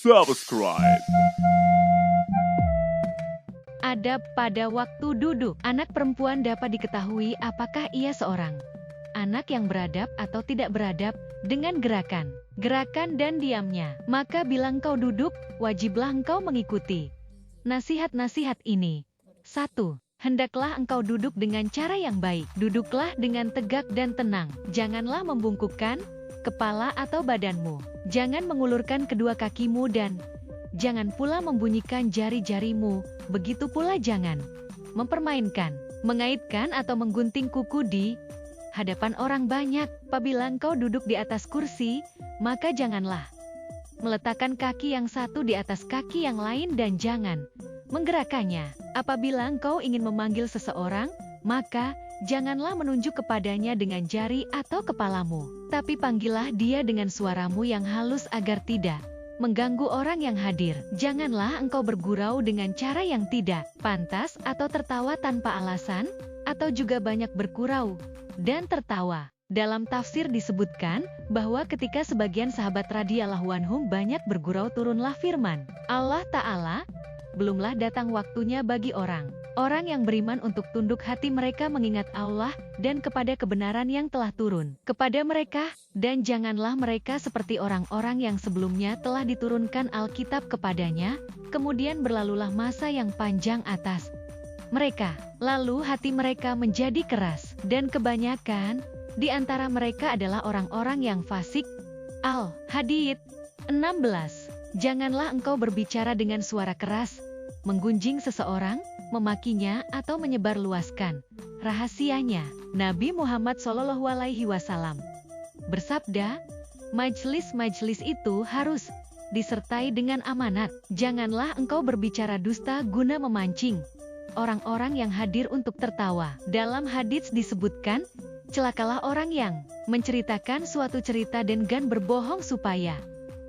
subscribe. Adab pada waktu duduk. Anak perempuan dapat diketahui apakah ia seorang anak yang beradab atau tidak beradab dengan gerakan dan diamnya. Maka bila engkau duduk, wajiblah engkau mengikuti nasihat-nasihat ini. 1. Hendaklah engkau duduk dengan cara yang baik. Duduklah dengan tegak dan tenang. Janganlah membungkukkan kepala atau badanmu. Jangan mengulurkan kedua kakimu dan jangan pula membunyikan jari-jarimu. Begitu pula jangan mempermainkan, mengaitkan atau menggunting kuku di hadapan orang banyak. Apabila engkau duduk di atas kursi, maka janganlah meletakkan kaki yang satu di atas kaki yang lain dan jangan menggerakkannya. Apabila engkau ingin memanggil seseorang, maka janganlah menunjuk kepadanya dengan jari atau kepalamu, tapi panggillah dia dengan suaramu yang halus agar tidak mengganggu orang yang hadir. Janganlah engkau bergurau dengan cara yang tidak pantas atau tertawa tanpa alasan, atau juga banyak bergurau dan tertawa. Dalam tafsir disebutkan bahwa ketika sebagian sahabat radhiyallahu anhum banyak bergurau, turunlah firman Allah Ta'ala, belumlah datang waktunya bagi orang yang beriman untuk tunduk hati mereka mengingat Allah dan kepada kebenaran yang telah turun kepada mereka, dan janganlah mereka seperti orang-orang yang sebelumnya telah diturunkan Alkitab kepadanya, kemudian berlalulah masa yang panjang atas mereka, lalu hati mereka menjadi keras, dan kebanyakan di antara mereka adalah orang-orang yang fasik. Al-Hadid 16. Janganlah engkau berbicara dengan suara keras, menggunjing seseorang, memakinya atau menyebarluaskan rahasianya. Nabi Muhammad SAW bersabda, majlis-majlis itu harus disertai dengan amanat. Janganlah engkau berbicara dusta guna memancing orang-orang yang hadir untuk tertawa. Dalam hadits disebutkan, celakalah orang yang menceritakan suatu cerita dan berbohong supaya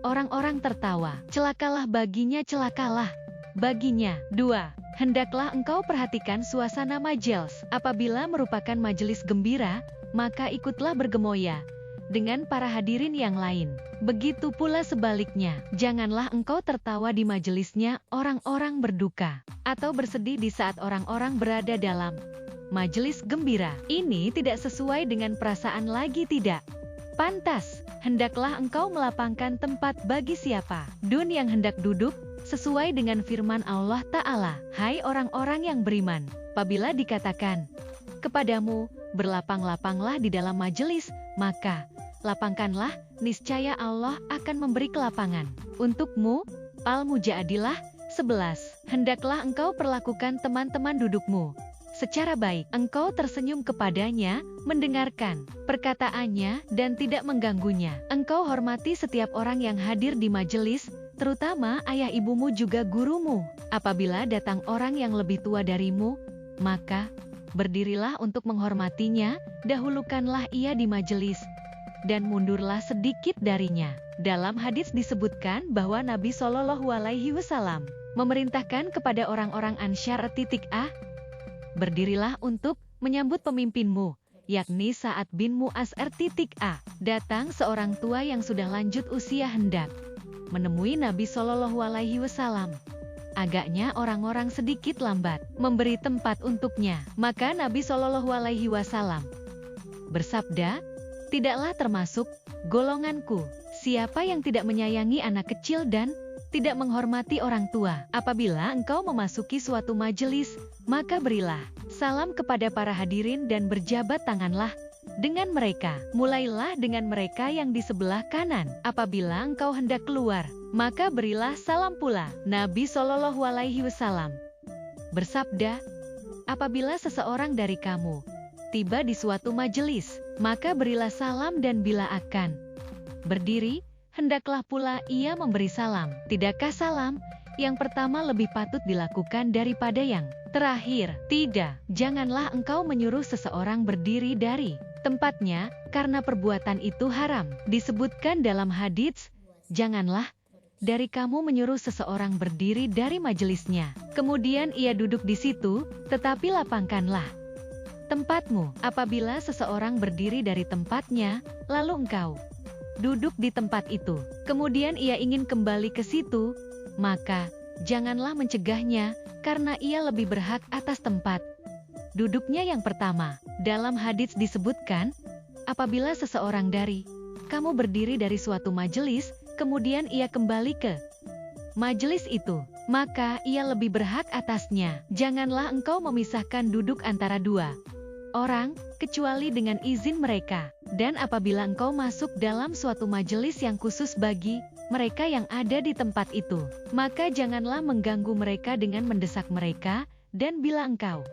orang-orang tertawa. Celakalah baginya, celakalah baginya. 2. Hendaklah engkau perhatikan suasana majelis. Apabila merupakan majelis gembira, maka ikutlah bergemoya dengan para hadirin yang lain. Begitu pula sebaliknya, janganlah engkau tertawa di majelisnya orang-orang berduka atau bersedih di saat orang-orang berada dalam majelis gembira. Ini tidak sesuai dengan perasaan, lagi tidak pantas. Hendaklah engkau melapangkan tempat bagi siapa dun yang hendak duduk, sesuai dengan firman Allah Ta'ala. Hai orang-orang yang beriman, apabila dikatakan kepadamu, berlapang-lapanglah di dalam majelis, maka lapangkanlah, niscaya Allah akan memberi kelapangan untukmu. Al-Mujadilah 11. Hendaklah engkau perlakukan teman-teman dudukmu secara baik. Engkau tersenyum kepadanya, mendengarkan perkataannya, dan tidak mengganggunya. Engkau hormati setiap orang yang hadir di majelis, terutama ayah ibumu juga gurumu. Apabila datang orang yang lebih tua darimu, maka berdirilah untuk menghormatinya, dahulukanlah ia di majelis, dan mundurlah sedikit darinya. Dalam hadis disebutkan bahwa Nabi SAW memerintahkan kepada orang-orang Ansyar A, berdirilah untuk menyambut pemimpinmu, yakni Sa'ad bin Mu'az A. Datang seorang tua yang sudah lanjut usia hendak menemui Nabi SAW. Agaknya orang-orang sedikit lambat memberi tempat untuknya. Maka Nabi SAW bersabda, tidaklah termasuk golonganku siapa yang tidak menyayangi anak kecil dan tidak menghormati orang tua. Apabila engkau memasuki suatu majelis, maka berilah salam kepada para hadirin dan berjabat tanganlah dengan mereka. Mulailah dengan mereka yang di sebelah kanan. Apabila engkau hendak keluar, maka berilah salam pula. Nabi SAW bersabda, apabila seseorang dari kamu tiba di suatu majelis, maka berilah salam, dan bila akan berdiri, hendaklah pula ia memberi salam. Tidakkah salam yang pertama lebih patut dilakukan daripada yang terakhir? Tidak. Janganlah engkau menyuruh seseorang berdiri dari tempatnya, karena perbuatan itu haram. Disebutkan dalam hadits, janganlah dari kamu menyuruh seseorang berdiri dari majelisnya, kemudian ia duduk di situ, tetapi lapangkanlah tempatmu. Apabila seseorang berdiri dari tempatnya, lalu engkau duduk di tempat itu, kemudian ia ingin kembali ke situ, maka janganlah mencegahnya, karena ia lebih berhak atas tempat duduknya yang pertama. Dalam hadits disebutkan, apabila seseorang dari kamu berdiri dari suatu majelis, kemudian ia kembali ke majelis itu, maka ia lebih berhak atasnya. Janganlah engkau memisahkan duduk antara dua orang, kecuali dengan izin mereka. Dan apabila engkau masuk dalam suatu majelis yang khusus bagi mereka yang ada di tempat itu, maka janganlah mengganggu mereka dengan mendesak mereka, dan bila engkau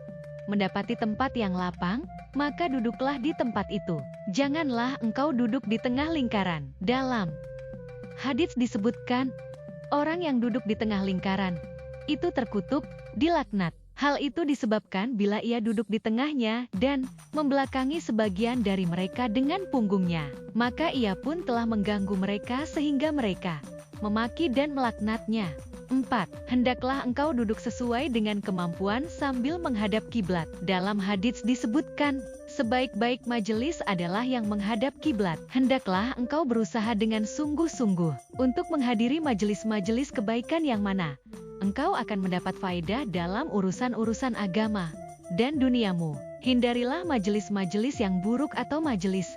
mendapati tempat yang lapang, maka duduklah di tempat itu. Janganlah engkau duduk di tengah lingkaran. Dalam hadits disebutkan, orang yang duduk di tengah lingkaran itu terkutuk, dilaknat. Hal itu disebabkan bila ia duduk di tengahnya dan membelakangi sebagian dari mereka dengan punggungnya, maka ia pun telah mengganggu mereka sehingga mereka memaki dan melaknatnya. 4. Hendaklah engkau duduk sesuai dengan kemampuan sambil menghadap kiblat. Dalam hadits disebutkan, sebaik-baik majelis adalah yang menghadap kiblat. Hendaklah engkau berusaha dengan sungguh-sungguh untuk menghadiri majelis-majelis kebaikan yang mana engkau akan mendapat faedah dalam urusan-urusan agama dan duniamu. Hindarilah majelis-majelis yang buruk atau majelis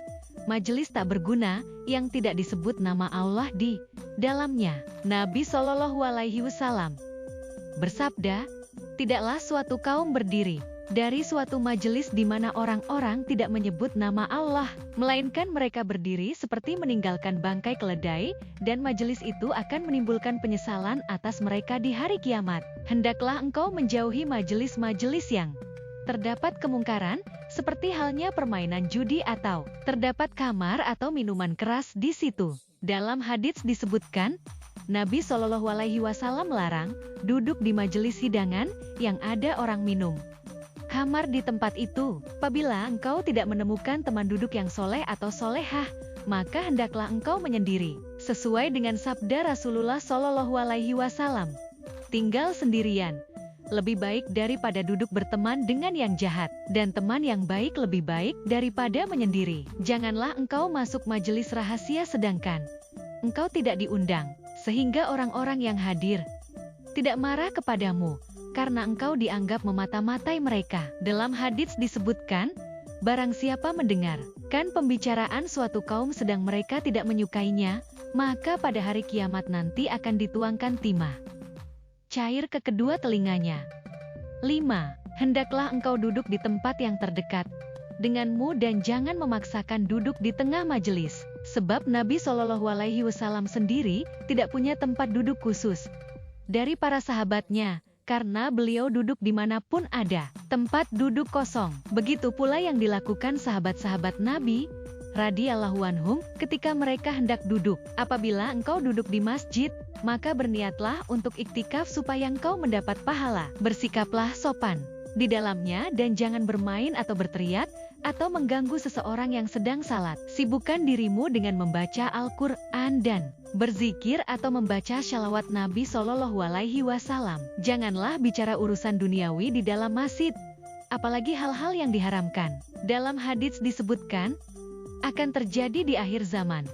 tak berguna yang tidak disebut nama Allah di dalamnya. Nabi Shallallahu Alaihi Wasallam bersabda, tidaklah suatu kaum berdiri dari suatu majelis di mana orang-orang tidak menyebut nama Allah, melainkan mereka berdiri seperti meninggalkan bangkai keledai, dan majelis itu akan menimbulkan penyesalan atas mereka di hari kiamat. Hendaklah engkau menjauhi majelis-majelis yang terdapat kemungkaran, seperti halnya permainan judi atau terdapat kamar atau minuman keras di situ. Dalam hadits disebutkan, Nabi Shallallahu Alaihi Wasallam melarang duduk di majelis hidangan yang ada orang minum kamar di tempat itu. Apabila engkau tidak menemukan teman duduk yang soleh atau solehah, maka hendaklah engkau menyendiri. Sesuai dengan sabda Rasulullah Shallallahu Alaihi Wasallam, tinggal sendirian lebih baik daripada duduk berteman dengan yang jahat, dan teman yang baik lebih baik daripada menyendiri. Janganlah engkau masuk majelis rahasia sedangkan engkau tidak diundang, sehingga orang-orang yang hadir tidak marah kepadamu, karena engkau dianggap memata-matai mereka. Dalam hadits disebutkan, barang siapa mendengarkan pembicaraan suatu kaum sedang mereka tidak menyukainya, maka pada hari kiamat nanti akan dituangkan timah cair ke kedua telinganya. 5. Hendaklah engkau duduk di tempat yang terdekat denganmu dan jangan memaksakan duduk di tengah majelis, sebab Nabi Shallallahu Alaihi Wasallam sendiri tidak punya tempat duduk khusus dari para sahabatnya, karena beliau duduk dimanapun ada tempat duduk kosong. Begitu pula yang dilakukan sahabat-sahabat Nabi radhiyallahu anhum ketika mereka hendak duduk. Apabila engkau duduk di masjid, maka berniatlah untuk iktikaf supaya engkau mendapat pahala. Bersikaplah sopan di dalamnya dan jangan bermain atau berteriak atau mengganggu seseorang yang sedang salat. Sibukkan dirimu dengan membaca Al-Quran dan berzikir atau membaca shalawat Nabi Shallallahu Alaihi Wasallam. Janganlah bicara urusan duniawi di dalam masjid, apalagi hal-hal yang diharamkan. Dalam hadits disebutkan, akan terjadi di akhir zaman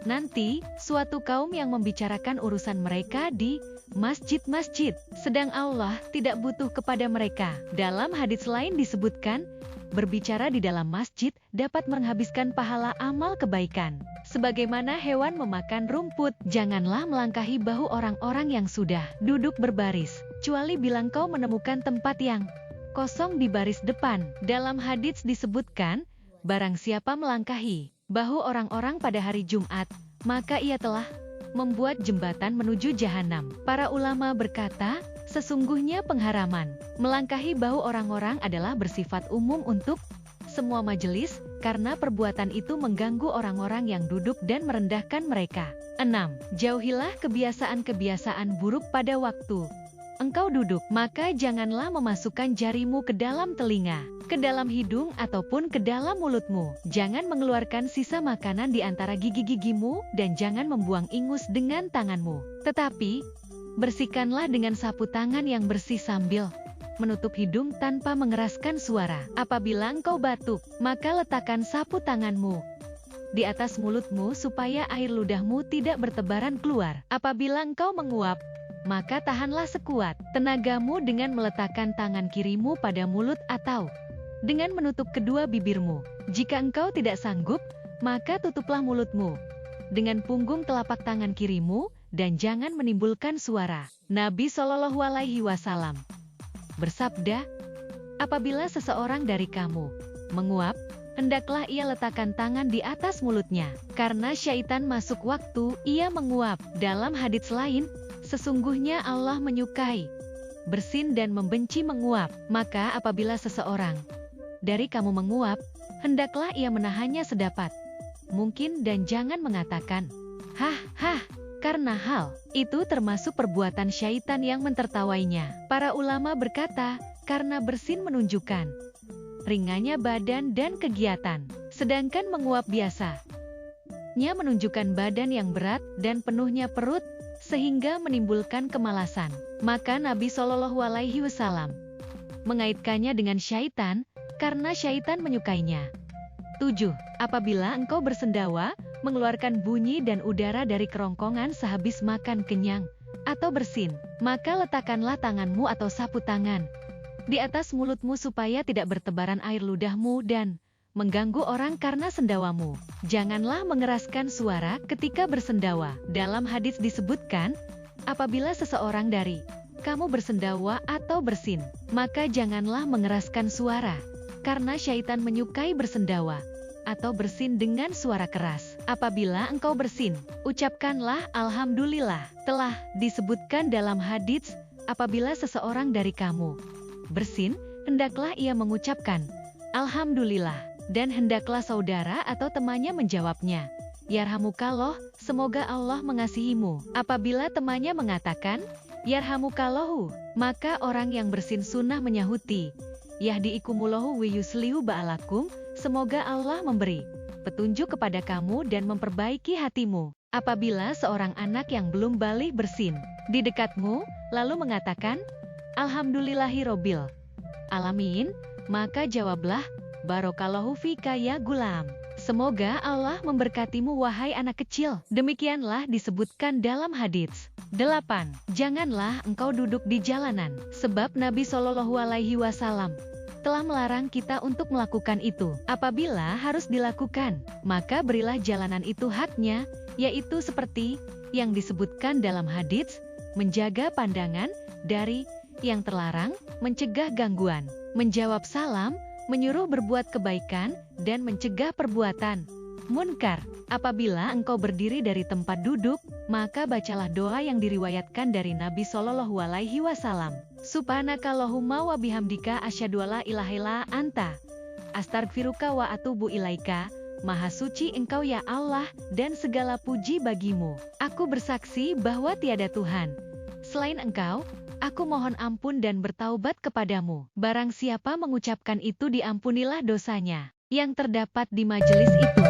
nanti suatu kaum yang membicarakan urusan mereka di masjid-masjid, sedang Allah tidak butuh kepada mereka. Dalam hadits lain disebutkan, berbicara di dalam masjid dapat menghabiskan pahala amal kebaikan, sebagaimana hewan memakan rumput. Janganlah melangkahi bahu orang-orang yang sudah duduk berbaris, kecuali bila engkau menemukan tempat yang kosong di baris depan. Dalam hadits disebutkan, barang siapa melangkahi bahu orang-orang pada hari Jumat, maka ia telah membuat jembatan menuju jahanam. Para ulama berkata, sesungguhnya pengharaman melangkahi bahu orang-orang adalah bersifat umum untuk semua majelis, karena perbuatan itu mengganggu orang-orang yang duduk dan merendahkan mereka. 6. Jauhilah kebiasaan-kebiasaan buruk pada waktu engkau duduk, maka janganlah memasukkan jarimu ke dalam telinga, ke dalam hidung ataupun ke dalam mulutmu. Jangan mengeluarkan sisa makanan di antara gigi-gigimu dan jangan membuang ingus dengan tanganmu. Tetapi, bersihkanlah dengan sapu tangan yang bersih sambil menutup hidung tanpa mengeraskan suara. Apabila engkau batuk, maka letakkan sapu tanganmu di atas mulutmu supaya air ludahmu tidak bertebaran keluar. Apabila engkau menguap, maka tahanlah sekuat tenagamu dengan meletakkan tangan kirimu pada mulut atau dengan menutup kedua bibirmu. Jika engkau tidak sanggup, maka tutuplah mulutmu dengan punggung telapak tangan kirimu dan jangan menimbulkan suara. Nabi Shallallahu Alaihi Wasallam bersabda, apabila seseorang dari kamu menguap, hendaklah ia letakkan tangan di atas mulutnya, karena syaitan masuk waktu ia menguap. Dalam hadits lain, sesungguhnya Allah menyukai, bersin dan membenci menguap. Maka apabila seseorang dari kamu menguap, hendaklah ia menahannya sedapat mungkin dan jangan mengatakan, hah, karena hal itu termasuk perbuatan syaitan yang mentertawainya. Para ulama berkata, karena bersin menunjukkan ringannya badan dan kegiatan, sedangkan menguap biasanya menunjukkan badan yang berat dan penuhnya perut, sehingga menimbulkan kemalasan. Maka Nabi Shallallahu Alaihi Wasallam mengaitkannya dengan syaitan, karena syaitan menyukainya. 7. Apabila engkau bersendawa, mengeluarkan bunyi dan udara dari kerongkongan sehabis makan kenyang atau bersin, maka letakkanlah tanganmu atau sapu tangan di atas mulutmu supaya tidak bertebaran air ludahmu dan mengganggu orang karena sendawamu. Janganlah mengeraskan suara ketika bersendawa. Dalam hadis disebutkan, apabila seseorang dari kamu bersendawa atau bersin, maka janganlah mengeraskan suara, karena syaitan menyukai bersendawa atau bersin dengan suara keras. Apabila engkau bersin, ucapkanlah Alhamdulillah. Telah disebutkan dalam hadits, apabila seseorang dari kamu bersin, hendaklah ia mengucapkan Alhamdulillah, dan hendaklah saudara atau temannya menjawabnya, Yarhamukallah, semoga Allah mengasihimu. Apabila temannya mengatakan Yarhamukallahu, maka orang yang bersin sunnah menyahuti, Yahdiikumullahu wa yuslihu ba'alakum, semoga Allah memberi petunjuk kepada kamu dan memperbaiki hatimu. Apabila seorang anak yang belum balik bersin di dekatmu, lalu mengatakan Alhamdulillahirobbil alamin, maka jawablah Barokallahu fika ya gulam. Semoga Allah memberkatimu wahai anak kecil. Demikianlah disebutkan dalam hadits. 8. Janganlah engkau duduk di jalanan, sebab Nabi Shallallahu Alaihi Wasallam telah melarang kita untuk melakukan itu. Apabila harus dilakukan, maka berilah jalanan itu haknya, yaitu seperti yang disebutkan dalam hadits, menjaga pandangan dari yang terlarang, mencegah gangguan, menjawab salam, menyuruh berbuat kebaikan, dan mencegah perbuatan munkar. Apabila engkau berdiri dari tempat duduk, maka bacalah doa yang diriwayatkan dari Nabi Shallallahu Alaihi Wasallam. Subhanakallahumma wa bihamdika asyhadu alla ilaha illa anta astaghfiruka wa atubu ilaika. Maha suci Engkau ya Allah, dan segala puji bagimu. Aku bersaksi bahwa tiada Tuhan selain Engkau. Aku mohon ampun dan bertaubat kepadamu. Barang siapa mengucapkan itu, diampunilah dosanya yang terdapat di majelis itu.